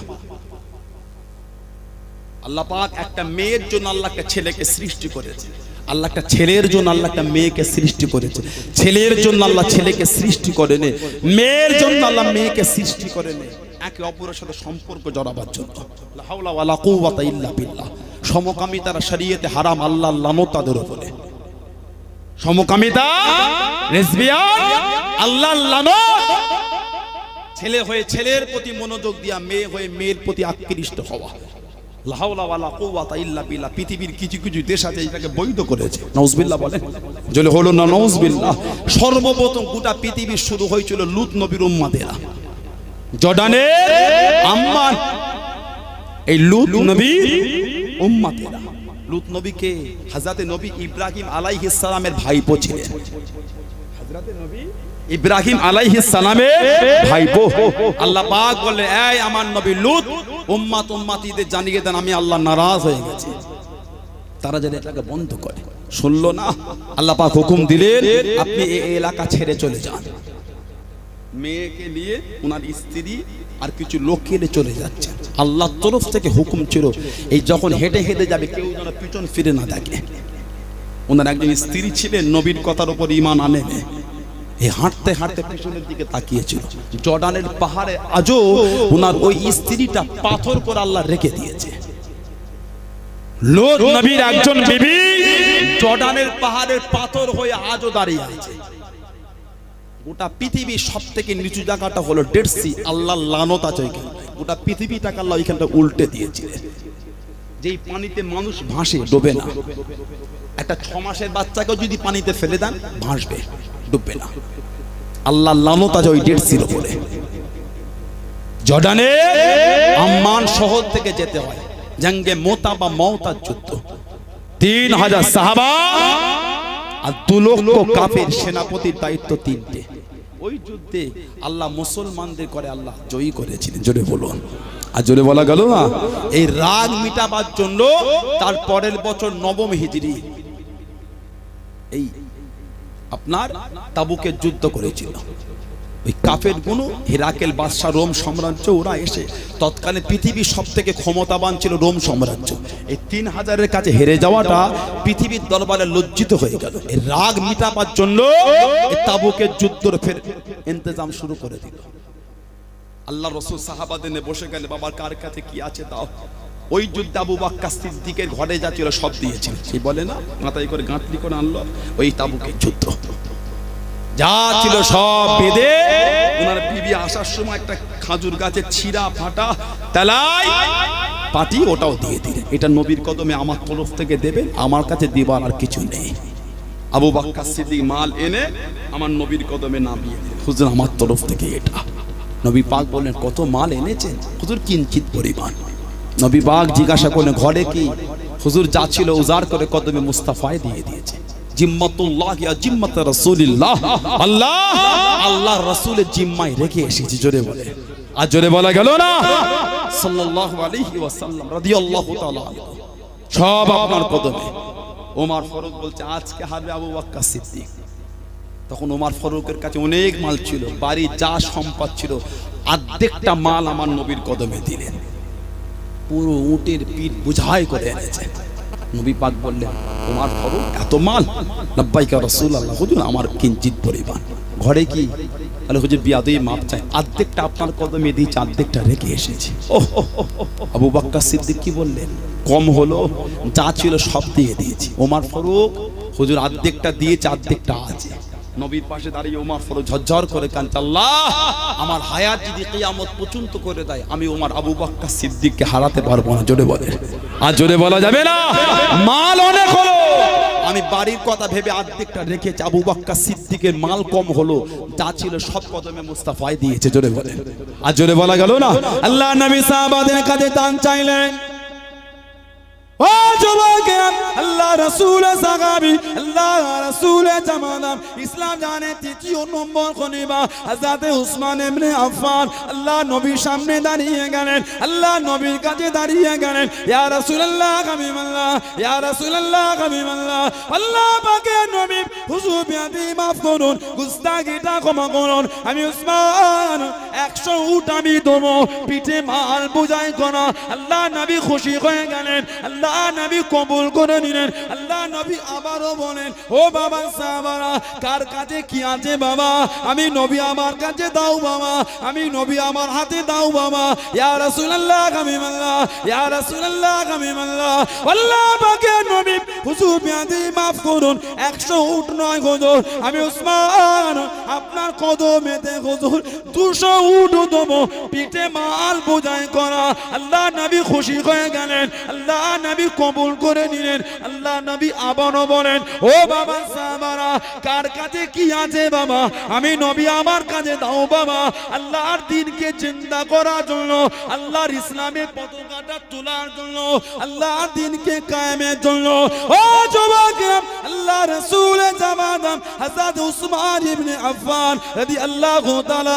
A: আল্লাহ পাক একটা মেয়ের জন্য আল্লাহ একটা ছেলেকে সৃষ্টি করেছে, আল্লাহ একটা ছেলের জন্য আল্লাহ একটা মেয়েকে সৃষ্টি করেছে, ছেলের জন্য আল্লাহ ছেলেকে সৃষ্টি করেনি, মেয়ের জন্য আল্লাহ মেয়েকে সৃষ্টি করেনি, একে অপরের সাথে সম্পর্ক জড়াবার জন্য। লা হাওলা ওয়ালা কুওয়াতা ইল্লা বিল্লাহ। সমকামিতার শরীয়তে হারাম, আল্লাহ লানত তাদের উপরে। সমকামিতা, লেসবিয়ান, আল্লাহ লানত। ছেলে হয়ে ছেলের প্রতি মনোযোগ দিয়া, মেয়ে হয়ে মেয়ের প্রতি আকৃষ্ট হওয়া। লা হাওলা ওয়ালা কুওয়াতা ইল্লা বিল্লাহ। পৃথিবীর কিছু কিছু দেশ আছে এটাকে বৈধ করেছে। নাউজুবিল্লাহ বলেন, জলে হলো না নাউজুবিল্লাহ। সর্বপ্রথম গোটা পৃথিবীর শুরু হয়েছিল লূত নবীর উম্মতেরা। জর্ডানের আম্মান এই লূত নবী উম্মতেরা। লূত নবীকে হযরত নবী ইব্রাহিম আলাইহিস সালামের ভাইপো ছিলেন। হযরত নবী ইব্রাহিম আলাইহিস সালামের ভাইপো। আল্লাহ পাক বলে, এই আমার নবী লূত উম্মত উম্মতিদের জানিয়ে দেন আমি আল্লাহ নারাজ হয়ে গেছি। তারা যদি এটাকে বন্ধ করে, শুনলো না, আল্লাহ পাক হুকুম দিলেন আপনি এই এলাকা ছেড়ে চলে যান। মেয়েকে নিয়ে ওনার স্ত্রী আর কিছু লোককে নিয়ে চলে যাচ্ছে। আল্লাহর তরফ থেকে হুকুম ছিল এই যখন হেঁটে হেঁটে যাবে কেউ যেন পিছন ফিরে না দেখে। ওনার একজন স্ত্রী ছিলেন, নবীর কথার উপর ঈমান আনেন। এই হাঁটতে হাঁটতে পিছনের দিকে তাকিয়েছিল। জর্ডানের পাহাড়ে আজও ওনার ওই স্ত্রীটা পাথর করে আল্লাহ রেখে দিয়েছে। লূত নবীর একজন বিবি জর্ডানের পাহাড়ের পাথর হয়ে আজও দাঁড়িয়ে আছে। গোটা পৃথিবীর সবথেকে নিচু জায়গাটা হলো ডেড সি। আল্লাহর লানত আছে ওইখানে। গোটা পৃথিবীটাকে আল্লাহ ওইখানটা উল্টে দিয়েছিলেন। যেই পানিতে মানুষ ভাসে, ডোবে না। একটা 6 মাসের বাচ্চাকেও যদি পানিতে ফেলে দেন ভাসবে, ডুববে না। আল্লাহর লানত আছে ওই ডেড সির উপরে। জর্ডানে আম্মান শহর থেকে যেতে হয় জঙ্গে মোতা বা মওতার যুদ্ধ। 3000 সাহাবা আর 2 লক্ষ কাফের সেনাপতির দায়িত্ব 3টে। ওই যুদ্ধে আল্লাহ মুসলমানদের করে আল্লাহ জয়ী করেছিলেন। জোরে বলুন। আর জোরে বলা গেল না। এই রাগ মিটাবার জন্য তার পরের বছর 9 হিজরি এই আপনার তাবুকের যুদ্ধ করেছিল। ওই কাফের গুলো হিরাকেল বাদশা রোম সাম্রাজ্য, ওরা এসে তৎকালীন পৃথিবীর সব থেকে ক্ষমতাবান ছিল রোম সাম্রাজ্য। এই 3000-এর কাছে হেরে যাওয়াটা পৃথিবীর দরবারে লজ্জিত হয়ে গেল। এই রাগ মিটাবার জন্য এই তাবুকের যুদ্ধের ফের ইন্তজাম শুরু করে দিল। আল্লাহ রাসূল সাহাবাদের নিয়ে বসে গেলে, বাবার কার কাছে কি আছে দাও। ওই যুদ্ধে আবু বকর সিদ্দিকের ঘরে যা ছিল সব দিয়েছিল। সে বলে না, মাথায় করে গাঁটলি করে আনলো ওই তাবুকের যুদ্ধ। যা ছিল সব বেঁধে ওনার বিবি আসার সময় একটা খাজুর গাছের ছিঁড়া ফাটা তেলাই পাটি ওটাও দিয়ে দিলেন। এটা নবীর কদমে আমার তরফ থেকে দেবেন, আমার কাছে দিবার আর কিছু নেই। আবু বকর সিদ্দিক মাল এনে আমার নবীর কদমে নামিয়ে দিলেন, হুজুর আমার তরফ থেকে এটা। নবী পাক বললেন কত মাল এনেছেন? হুজুর কিঞ্চিত পরিমাণ। নবী পাক জিজ্ঞাসা করলেন ঘরে কি? হুজুর যা ছিল উজাড় করে কদমে মুস্তাফায় দিয়ে দিয়েছে। জিম্মাতুল্লাহ ইয়া জিম্মাত রাসূলিল্লাহ, আল্লাহ আল্লাহর রাসূলের জিম্মায় রেখে এসেছি। জোরে বলে। আর জোরে বলা গেল না। সাল্লাল্লাহু আলাইহি ওয়াসাল্লাম রাদিয়াল্লাহু তাআলা সব আপনার কদমে। ওমর ফারুক বলছে আজকে হারবে আবু বকর সিদ্দিক। তখন ওমর ফারুকের কাছে অনেক মাল ছিল, বাড়ি যা সম্পদ ছিল অর্ধেকটা মাল আমার নবীর কদমে দিলেন। পুরো উটের পিঠ বুঝাই করে এনেছে। নবী পাক বললেন ওমর ফারুক এত মাল? লাব্বাইকা রাসূলুল্লাহ। হুজুর আমার কিঞ্চিত পরিমাণ। ঘরে কি? আরে হুজুর বিয়াদই মাপ চাই, অর্ধেকটা আপনার কদমে দিয়েছি, অর্ধেকটা রেখে এসেছি। আবু বকর সিদ্দিক কি বললেন? কম হলো, যা ছিল সব দিয়ে দিয়েছি। ওমর ফারুক হুজুর অর্ধেকটা দিয়েছে, অর্ধেকটা আছে। নবীর পাশে দাঁড়িয়ে ওমর ফারুক ঝরঝর করে কাঁদছে, আল্লাহ আমার হায়াত যদি কিয়ামত পর্যন্ত করে দেয় আমি ওমর আবু বকর সিদ্দিককে হারাতে পারবো না। জোরে বলে। আর জোরে বলা যাবে না। মাল অনেক হলো, আমি বাড়ির কথা ভেবে অর্ধেকটা রেখেছি। আবু বকর সিদ্দিকের মাল কম হলো, যা ছিল সব কদমে মুস্তাফায় দিয়েছে। জোরে বলে। আর জোরে বলা গেল না। আল্লাহ নবী সাহাবাদের কাছে দান চাইলেন। ও যুবকেরা, আল্লাহ রাসূল সাহাবী, আল্লাহ রাসূল জামানা ইসলাম জানে 3 নম্বর খলিফা হযরত উসমান ইবনে আফফান আল্লাহ নবীর সামনে দাঁড়িয়ে গেলেন। আল্লাহ নবীর কাছে দাঁড়িয়ে গেলেন, ইয়া রাসূলুল্লাহ হাবিবাল্লাহ, ইয়া রাসূলুল্লাহ হাবিবাল্লাহ, আল্লাহ পাকের নবী হুজুর বিয়াদি মাফ করুন, গুস্তাখিটা ক্ষমা করুন। আমি উসমান 100 উট আমি দেবো, পিঠে মাল বোঝাই করা। আল্লাহ নবী খুশি হয়ে গেলেন, আল্লাহ নবী কবুল করে নিলেন। আল্লাহ নবী আবারও বলেন, ও বাবা সাহাবারা কার কাছে কি আছে বাবা? আমি নবী আমার কাছে দাও বাবা, আমি নবী আমার হাতে দাও বাবা। ইয়া রাসূলুল্লাহ হাবিবাল্লাহ, ইয়া রাসূলুল্লাহ হাবিবাল্লাহ, আল্লাহ পাকের নবী হুজুর বিয়াদি মাফ করুন, 100 উট নয় হুজুর, আমি উসমান আপনার কদমেতে হুজুর 200 উট দেবো, পিঠে মাল বোঝাই করা। আল্লাহ নবী খুশি হয়ে গেলেন। আল্লাহ নবী কবুল করে নিলেন। আল্লাহ নবী আবারও বলেন, ও বাবা সাহাবারা, কার কাছে কি আছে বাবা, আমি নবী আমার কাছে দাও বাবা। আল্লাহর দ্বীনকে জিন্দা করার জন্য, আল্লাহর ইসলামের পতাকাটা তোলার জন্য, আল্লাহর দ্বীনকে কায়েমের জন্য। ও যুবকেরা, আল্লাহ রাসূলের জামানা হযরত উসমান ইবনে আফফান রাদিয়াল্লাহু তাআলা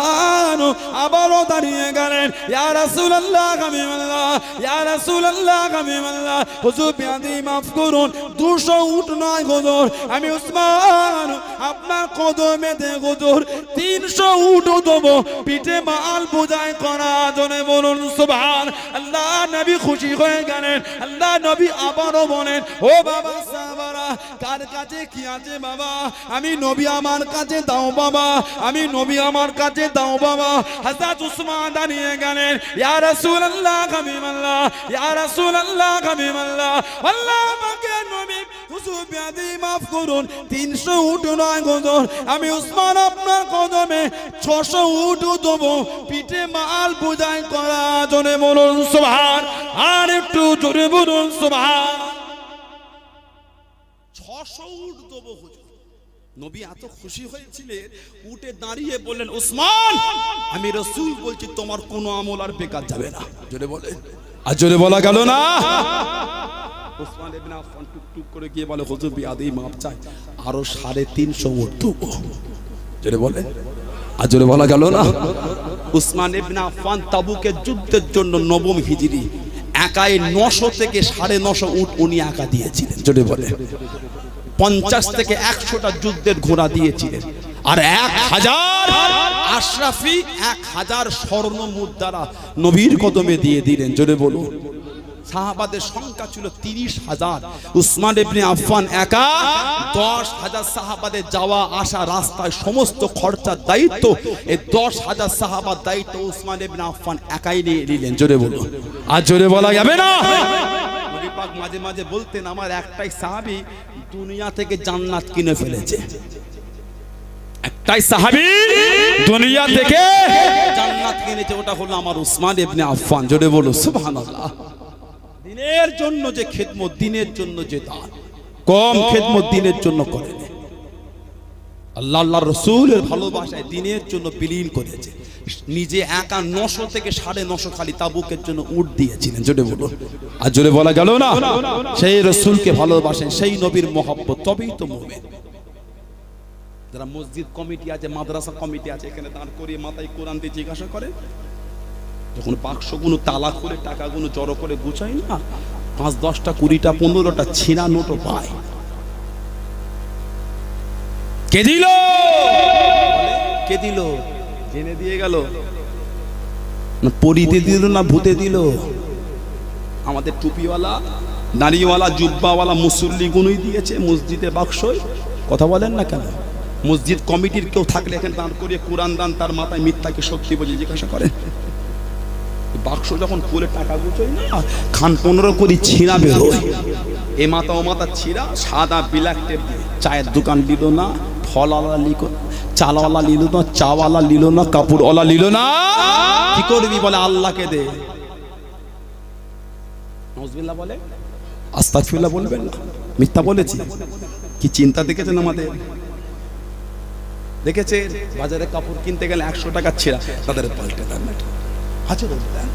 A: আনহু আবারও দাঁড়িয়ে গেলেন। ইয়া রাসূলুল্লাহ হাবিবাল্লাহ, ইয়া রাসূলুল্লাহ হাবিবাল্লাহ, হুজুর বিয়াদি মাফ করুন, 200 উট নয় হুজুর, আমি উসমান আপনার কদমে দে হুজুর 300 উট দেবো, পিঠে মাল বোঝাই করা জনে বলুন সুবহান আল্লাহ। নবী খুশি হয়ে গেলেন। আল্লাহ নবী আবারও বলেন, ও বাবা সাহাবারা, কার কাছে কি আছে বাবা, আমি নবী আমার কাছে দাও বাবা, আমি নবী আমার কাছে দাও বাবা। হযরত উসমান দাঁড়িয়ে গেলেন, ইয়া রাসূলুল্লাহ হাবিবাল্লাহ, ইয়া রাসূলুল্লাহ হাবিবাল্লাহ, আল্লাহ আমাকে নবী হুজুর বিয়াদি মাফ করুন, 300 উট নয় হুজুর, আমি উসমান আপনার কদমে 600 উট দেবো, পিঠে মাল বোঝাই করা জনে বলুন সুবহান, আর একটু জোরে বলুন সুবহান। 600 উট দেবো হুজুর। নবী এত খুশি হয়েছিলেন, উঠে দাঁড়িয়ে বললেন, উসমান আমি রাসূল বলছি, তোমার কোনো আমল আর বেকার যাবে না। জোরে বলে, আর জোরে বলা গেল না। উসমান ইবনে আফফান টুকটুক করে গিয়ে বলে, হুজুর বিয়াদি মাপ চাই, আরো 350 উট দেবো। জোরে বলে, আর জোরে বলা গেল না। উসমান ইবনে আফফান তাবুকের যুদ্ধের জন্য 9ম হিজরি একাই 900 থেকে 950 উট উনি একা দিয়েছিলেন। জোরে বলে, 50 থেকে 100টা যুদ্ধের ঘোড়া দিয়েছিলেন, আর 1000 আশরাফি 1000 স্বর্ণ মুদ্রা নবীর কদমে দিয়ে দিলেন। জোরে বলুন। সাহাবাদের সংখ্যা ছিল 30,000। উসমান ইবনে আফফান একা 10,000 সাহাবাদের যাওয়া আসা, রাস্তায় সমস্ত খরচার দায়িত্ব, এই 10,000 সাহাবার দায়িত্ব উসমান ইবনে আফফান একাই নিয়ে নিলেন। জোরে বলুন, আর জোরে বলা যাবে না। নবী পাক মাঝে মাঝে বলতেন, আমার একটাই সাহাবী দুনিয়া থেকে জান্নাত কিনে ফেলেছে, একটাই সাহাবী দুনিয়া থেকে জান্নাত কিনেছে, ওটা হলো আমার উসমান ইবনে আফফান। জোরে বলুন সুবহানাল্লাহ। দিনের জন্য যে খেদমত, দিনের জন্য যে দান, কম খেদমত দিনের জন্য করেন। আল্লাহ আল্লাহর রাসূলের ভালোবাসায় দিনের জন্য বিলীন করেছে। নিজে একা 900 থেকে 950 খালি তাবুকের জন্য উট দিয়েছিলেন। জোরে বলুন, আর জোরে বলা গেল না। সেই রাসূলকে ভালোবাসেন, সেই নবীর মহব্বত, তবেই তো মুমিন। যারা মসজিদ কমিটি আছে, মাদ্রাসা কমিটি আছে, এখানে দাঁড় করিয়ে মাথায় কোরআন দিয়ে জিজ্ঞাসা করে, যখন বাক্সগুলো তালা করে টাকাগুলো জড়ো করে গুছাই না, 5, 10টা 20টা 15টা ছিঁড়া নোটও পায়। কে দিল? কে দিল? জেনে দিয়ে গেল না, পরিতে দিল না ভূতে দিল? আমাদের টুপিওয়ালা, দাড়িওয়ালা, জুব্বাওয়ালা মুসল্লি গুলোই দিয়েছে মসজিদে বাক্সই। কথা বলেন না কেন? মসজিদ কমিটির কেউ থাকলে এখানে দাঁড় করিয়ে কোরআন দান, তার মাথায় মিথ্যাকে সত্যি বলে জিজ্ঞাসা করে। বাক্স যখন খুলে টাকা গুছোই না, খান 15 করে ছিঁড়া বেরোয়, এ মাথা ও মাথা ছিঁড়া, সাদা ব্ল্যাক টেপ দিয়ে। চায়ের দোকান দিল না, ফলওয়ালা লিখো, চালওয়ালা নিল না, চাওয়ালা নিল না, কাপড়ওয়ালা নিল না, কি করবি? বলে আল্লাহকে দে। নাউজুবিল্লাহ বলে, আস্তাগফিরুল্লাহ বলবেন না, মিথ্যা বলেছি। কি চিন্তা দেখেছেন আমাদের? দেখেছে বাজারে কাপড় কিনতে গেলে 100 টাকা ছিঁড়া, তাদের পাল্টে দেন না, হাজার দেন,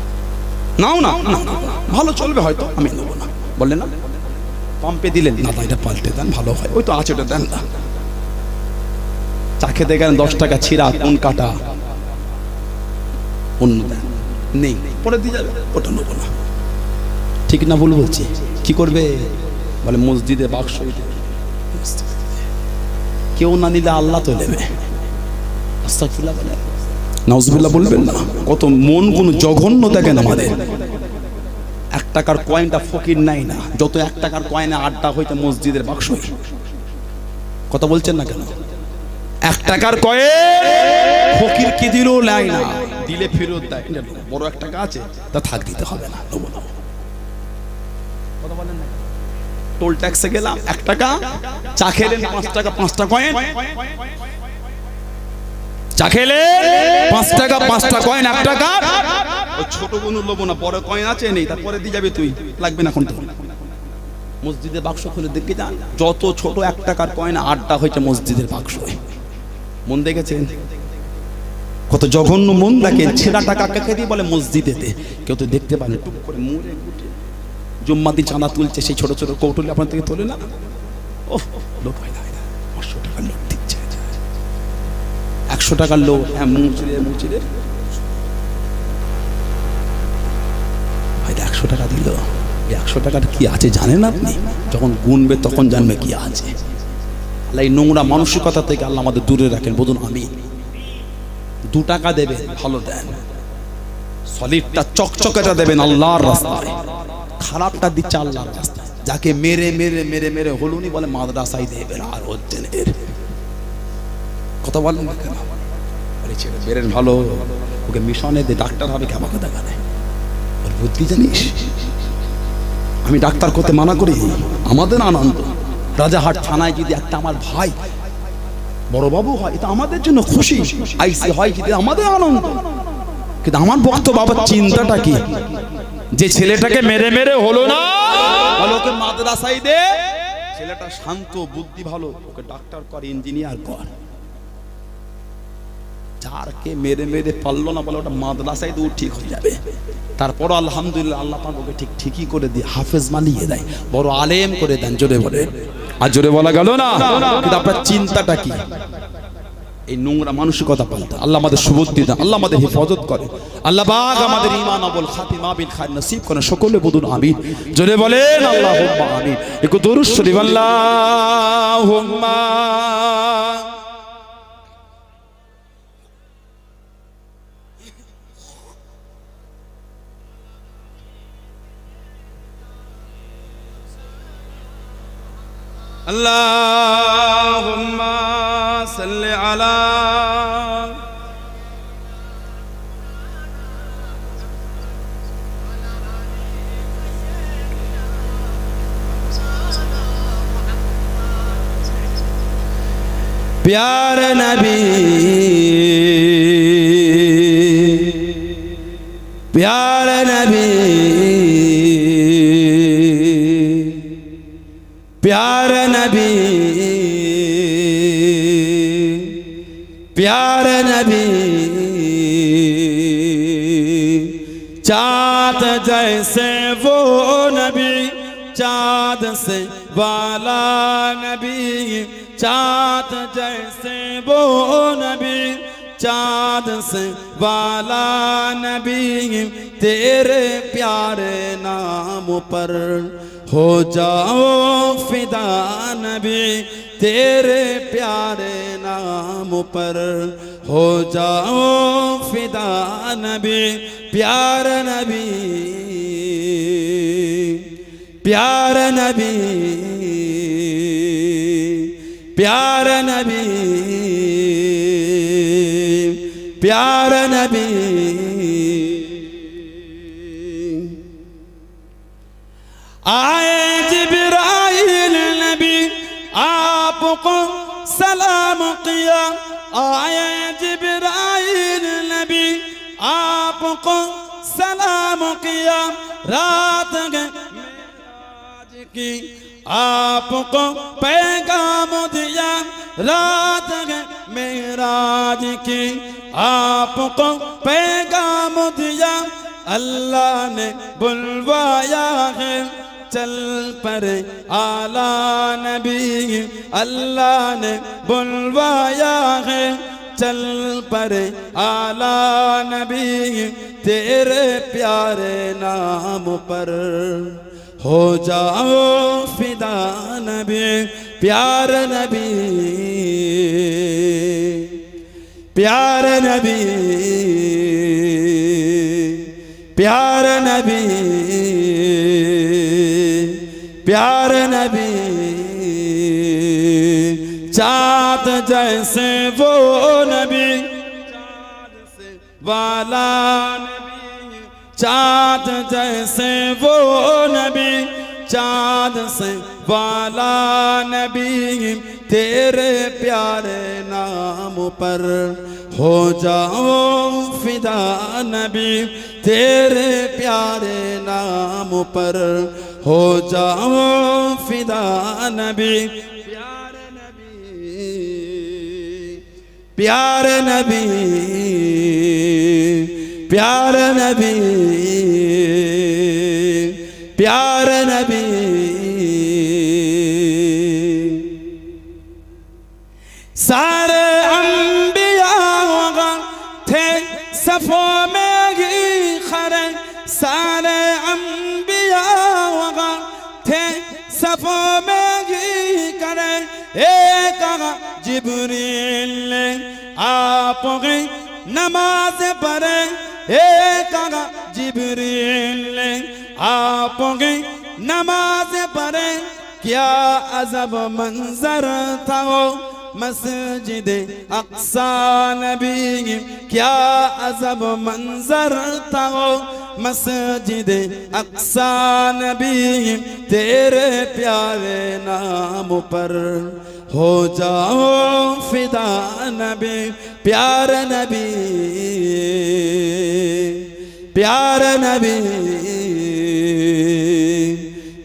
A: নাও না, ভালো চলবে হয়তো, আমি নেবো না। বললেন না, পাম্পে দিলেন না, এটা পাল্টে দেন, ভালো হয়, ওই তো আছে ওটা দেন না। চা খেতে গেলেন 10 টাকা ছিঁড়া, কোন কাটা, অন্য দেন, নেই, পরে দিয়ে যাবে, ওটা নেবো না। ঠিক না ভুল বলছি? কি করবে? বলে মসজিদে বাক্স, কেউ না নিলে আল্লাহ তো নেবে। আস্তাগফিরুল্লাহ বলে, নাউজুবিল্লাহ বলবেন না। কত মন কোন জঘন্য দেখেন আমাদের। 1 টাকার কয়েনটা ফকির নাই না, যত 1 টাকার কয়েনে আড্ডা হইতে মসজিদের বাক্সই। কথা বলছেন না কেন? 1 টাকার কয়েন ফকির কি দিলেও নেয় না, দিলে ফেরত দেয়। বড় 1 টাকা আছে, তা থাক, দিতে হবে না, নেবো না। কথা বলেন না? টোল ট্যাক্সে গেলাম 1 টাকা, চা খেলেন 5 টাকা, 5টা কয়েন, চা খেলে 5 টাকা, 5টা কয়েন 1 টাকা। ওই ছোট গুলো লোবো না, বড় কয়েন আছে নেই, তারপরে দিয়ে যাবে, তুই লাগবে না এখন। তো মসজিদের বাক্স খুলে দেখে যান, যত ছোট 1 টাকার কয়েন 8টা হয়েছে মসজিদের বাক্স। মন দেখেছেন কত জঘন্য মন দেখেন। ছেঁড়া টাকা কাকে দিয়ে বলে মসজিদেতে, কেউ তো দেখতে পারে টুক করে মুড়ে গুটে জুম্মাদি চাঁদা তুলছে, সেই ছোট ছোট কৌটুলি আপনার থেকে তোলে না। ও লোক হয় না, 500 টাকার লোক দিচ্ছে, 100 টাকার লোক, হ্যাঁ মুচিরে মুচিরে 100 টাকা দিল। 100 টাকার কি আছে জানেন আপনি? যখন গুনবে তখন জানবে কি আছে। আল্লাহ এই নোংরা মানসিকতা থেকে আল্লাহ আমাদের দূরে রাখেন, বলুন আমি। 2 টাকা দেবে ভালো দেন, সলিডটা চকচকেটা দেবেন আল্লাহর রাস্তায়, খারাপটা দিচ্ছে আল্লাহর রাস্তায়। যাকে মেরে মেরে মেরে মেরে হলুনি বলে মাদ্রাসায় দেবেন, আর হচ্ছে এর কথা বলেন না কেন? আরে ছেড়ে বেরেন ভালো, ওকে মিশনে দে, ডাক্তার হবে কেমন কথা বলে, ওর বুদ্ধি জানিস। আমি ডাক্তার করতে মানা করি, আমাদের আনন্দ। রাজাহাট থানায় যদি একটা আমার ভাই বড়বাবু হয়, এটা আমাদের জন্য খুশি। আইসি হয় যদি আমাদের আনন্দ। কিন্তু আমার বক্তব্য বাবার চিন্তাটা কি? যে ছেলেটাকে মেরে মেরে হলো না, ওকে মাদ্রাসায় দে, ছেলেটা শান্ত, বুদ্ধি ভালো, ওকে ডাক্তার কর, ইঞ্জিনিয়ার কর। যারকে মেরে মেরে পারলো না বলে ওটা মাদ্রাসায় দিয়ে ঠিক হয়ে যাবে। তারপর আলহামদুলিল্লাহ আল্লাহ পাক ওকে ঠিকই করে দিয়ে হাফেজ বানিয়ে দেয়, বড় আলেম করে দেন। জোরে বলে, আর জোরে বলা গেল না। কিন্তু আপনার চিন্তাটা কি? এই নোংরা মানসিকতা পাল্টা। আল্লাহ আমাদের সুবুদ্ধি দেন, আল্লাহ আমাদের হেফাজত করে, আল্লাহ পাক আমাদের ঈমান আমল খাতিমা বিল খায়র নসিব করেন। সকলে বলুন আমিন। জোরে বলেন আল্লাহুম্মা আমিন। একটু দরুদ শরীফ আল্লাহুম্মা। আল্লাহুম্মা সাল্লি আলা प्यारे नबी, प्यारे नबी, प्यारे नबी, प्यारे नबी, चाँद जैसे वो नबी, चाँद से वाला नबी, चाँद जैसे वो नबी, चाँद से वाला नबी, तेरे प्यारे नाम पर हो जाओ फिदा नबी, तेरे प्यारे नाम पर हो जाओ फिदा नबी, प्यारे नबी, प्यारे नबी, प्यारे नबी, प्यारे नबी। आए जिब्राइल नबी आपको सलाम किया, आए जिब्राइल नबी आपको सलाम किया, रात मेराज की आपको पैगाम दिया, रात मेराज की आपको पैगाम दिया, अल्लाह ने बुलवाया है चल पर आला नबी, अल्लाह ने बुलवाया है चल पर आला नबी, तेरे प्यारे नाम पर हो जाओ फिदा नबी, प्यारे नबी, प्यारे नबी, प्यारे नबी, प्यारे नबी, चाँद जैसे वो नबी, चाँद से वाला नबी, चाँद जैसे वो नबी, चाँद से वाला नबी, तेरे प्यारे नाम पर हो जाओ फिदा नबी, तेरे प्यारे नाम पर हो जाओ फिदा नबी प्यारे नबी प्यारे नबी प्यारे नबी सारे अंबिया थे सफों में ही खरे सारे अंबिया थे सफों में ही करे एक जिब्रील आप नमाज पढ़े एक जिब्रील आप नमाज पढ़े क्या अजब मंजर था वो मस्जिद अक्सा नबी क्या अजब मंजर था वो मस्जिद अक्सा नबी तेरे प्यारे नाम पर हो जाओ फिदा नबी प्यारे नबी प्यारे नबी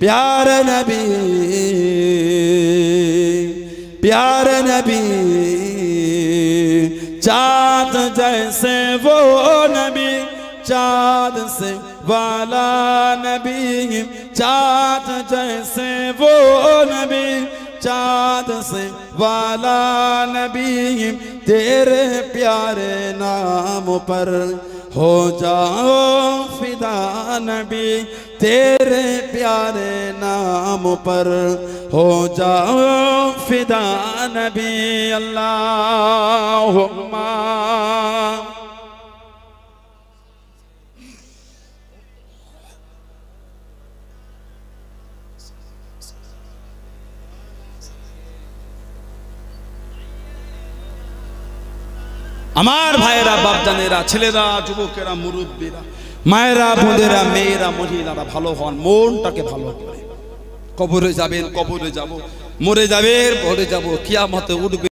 A: प्यारे नबी प्यारे नबी चाँद जैसे वो नबी चाँद से वाला नबी चाँद जैसे वो नबी चाँद से वाला नबी तेरे प्यारे नाम पर हो जाओ फिदा नबी तेरे प्यारे नाम पर हो जाओ फिदा नबी अल्लाहुम्मा আমার ভাইয়েরা বাপজানেরা ছেলেরা যুবকেরা মুরব্বীরা মায়েরা বোনেরা মেয়েরা মহিলারা ভালো হন মনটাকে ভালো করে কবরে যাবেন কবরে যাব মরে যাবেন মরে যাব কিয়ামতে উঠবে